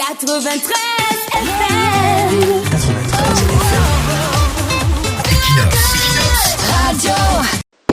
93 FM. Radio.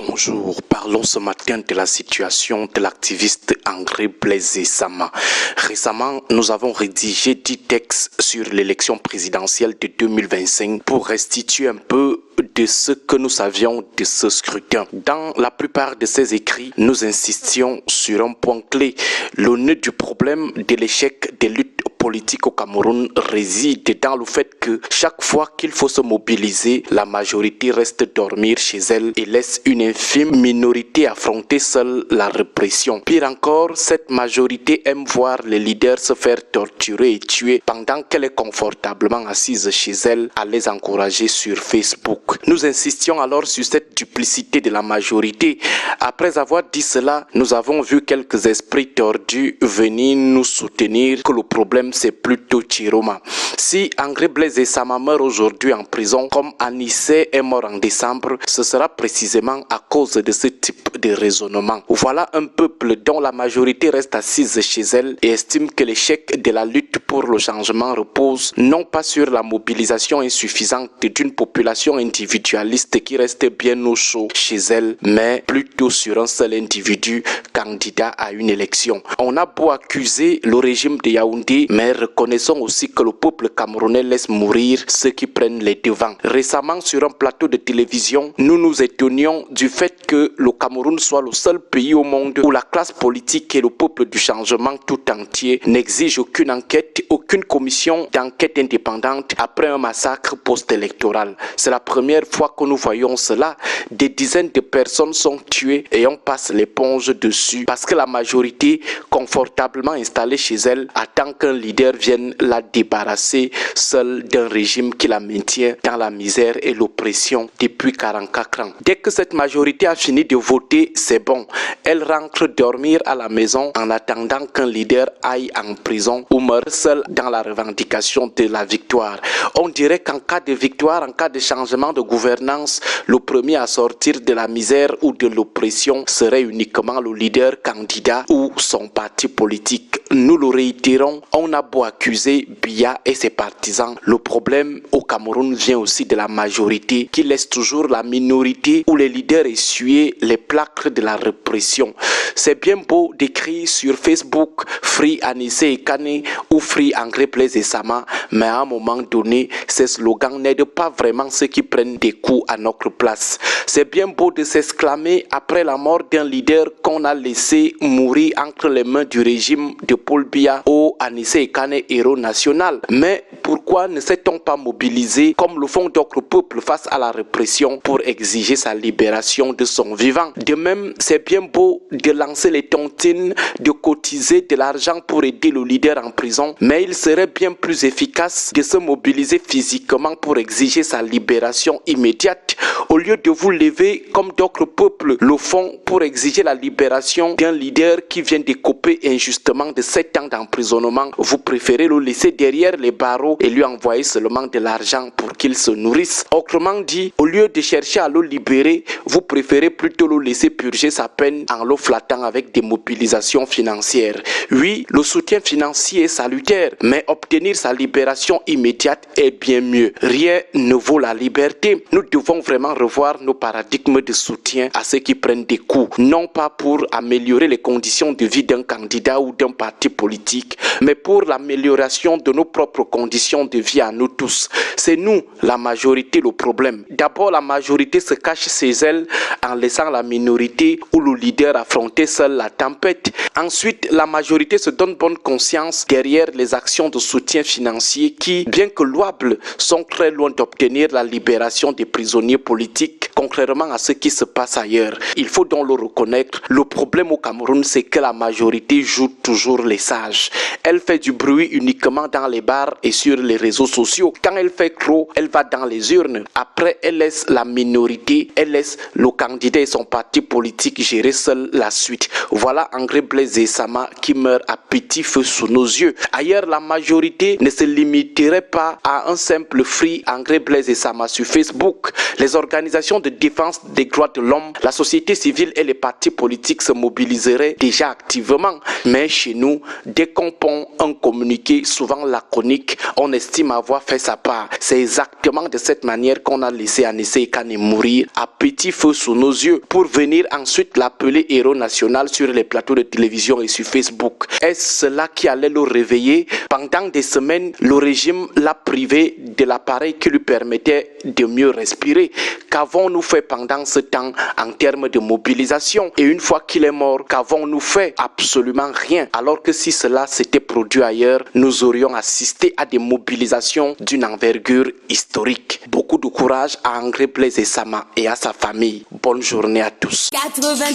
Bonjour, parlons ce matin de la situation de l'activiste André Blaise Sama. Récemment, nous avons rédigé 10 textes sur l'élection présidentielle de 2025 pour restituer un peu de ce que nous savions de ce scrutin. Dans la plupart de ces écrits, nous insistions sur un point clé. Le nœud du problème de l'échec des luttes politique au Cameroun réside dans le fait que chaque fois qu'il faut se mobiliser, la majorité reste dormir chez elle et laisse une infime minorité affronter seule la répression. Pire encore, cette majorité aime voir les leaders se faire torturer et tuer pendant qu'elle est confortablement assise chez elle à les encourager sur Facebook. Nous insistions alors sur cette duplicité de la majorité. Après avoir dit cela, nous avons vu quelques esprits tordus venir nous soutenir que le problème c'est plutôt Chiroma. Si André Blaise Sama meurt aujourd'hui en prison comme Anissé est mort en décembre, ce sera précisément à cause de ce type de raisonnement. Voilà un peuple dont la majorité reste assise chez elle et estime que l'échec de la lutte pour le changement repose non pas sur la mobilisation insuffisante d'une population individualiste qui reste bien au chaud chez elle, mais plutôt sur un seul individu candidat à une élection. On a beau accuser le régime de Yaoundé, mais reconnaissons aussi que le peuple camerounais laisse mourir ceux qui prennent les devants. Récemment, sur un plateau de télévision, nous nous étonnions du fait que le Cameroun soit le seul pays au monde où la classe politique et le peuple du changement tout entier n'exigent aucune enquête, aucune commission d'enquête indépendante après un massacre post-électoral. C'est la première fois que nous voyons cela. Des dizaines de personnes sont tuées et on passe l'éponge dessus parce que la majorité, confortablement installée chez elle, attend qu'un leader vienne la débarrasser seule d'un régime qui la maintient dans la misère et l'oppression depuis 44 ans. Dès que cette majorité a fini de voter, c'est bon. Elle rentre dormir à la maison en attendant qu'un leader aille en prison ou meure seul dans la revendication de la victoire. On dirait qu'en cas de victoire, en cas de changement de gouvernance, le premier à sortir de la misère ou de l'oppression serait uniquement le leader candidat ou son parti politique. Nous le réitérons, on a beau accuser Biya et ses partisans, le problème au Cameroun vient aussi de la majorité qui laisse toujours la minorité ou les leaders essuyer les plaques de la répression. C'est bien beau d'écrire sur Facebook Free Anissé Ekane ou Free André Blaise Sama, mais à un moment donné, ces slogans n'aident pas vraiment ceux qui prennent des coups à notre place. C'est bien beau de s'exclamer après la mort d'un leader qu'on a laissé mourir entre les mains du régime de Paul Biya au Anissé Ekane héros national. Mais pourquoi ne s'est-on pas mobilisé comme le font d'autres peuples face à la répression pour exiger sa libération de son vivant? De même, c'est bien beau de lancer les tontines, de cotiser de l'argent pour aider le leader en prison, mais il serait bien plus efficace de se mobiliser physiquement pour exiger sa libération immédiate, au lieu de vous lever comme d'autres peuples le font pour exiger la libération d'un leader qui vient d'écoper injustement de 7 ans d'emprisonnement. Vous préférez le laisser derrière les barreaux et lui envoyer seulement de l'argent pour qu'il se nourrisse. Autrement dit, au lieu de chercher à le libérer, vous préférez plutôt le laisser purger sa peine en le flattant avec des mobilisations financières. Oui, le soutien financier est salutaire, mais obtenir sa libération immédiate est bien mieux. Rien ne vaut la liberté. Nous devons vraiment revoir nos paradigmes de soutien à ceux qui prennent des coups, non pas pour améliorer les conditions de vie d'un candidat ou d'un parti politique, mais pour l'amélioration de nos propres conditions de vie à nous tous. C'est nous, la majorité, le problème. D'abord, la majorité se cache chez elle en laissant la minorité ou le leader affronter seul la tempête. Ensuite, la majorité se donne bonne conscience derrière les actions de soutien financier qui, bien que louables, sont très loin d'obtenir la libération des prisonniers politiques, contrairement à ce qui se passe ailleurs. Il faut donc le reconnaître, le problème au Cameroun, c'est que la majorité joue toujours les sages. Elle fait du bruit uniquement dans les bars et sur les réseaux sociaux. Quand elle fait trop, elle va dans les urnes. Après, elle laisse la minorité, elle laisse le candidat et son parti politique gérer seul la suite. Voilà André Blaise Sama qui meurt à petit feu sous nos yeux. Ailleurs, la majorité ne se limiterait pas à un simple free André Blaise Sama sur Facebook. Les organisations de défense des droits de l'homme, la société civile et les partis politiques se mobiliseraient déjà activement. Mais chez nous, dès qu'on pond un communiqué, souvent laconique, on estime avoir fait sa part. C'est exactement de cette manière qu'on a laissé Anissé Kane mourir à petit feu sous nos yeux pour venir ensuite l'appeler héros national sur les plateaux de télévision et sur Facebook. Est-ce cela qui allait le réveiller? Pendant des semaines, le régime l'a privé de l'appareil qui lui permettait de mieux respirer. Qu'avons-nous fait pendant ce temps en termes de mobilisation? Et une fois qu'il est mort, qu'avons-nous fait? Absolument rien. Alors que si cela s'était produit ailleurs, nous aurions assisté à des mobilisations d'une envergure historique. Beaucoup de courage à André Blaise Sama et à sa famille. Bonne journée à tous. 93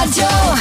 FM.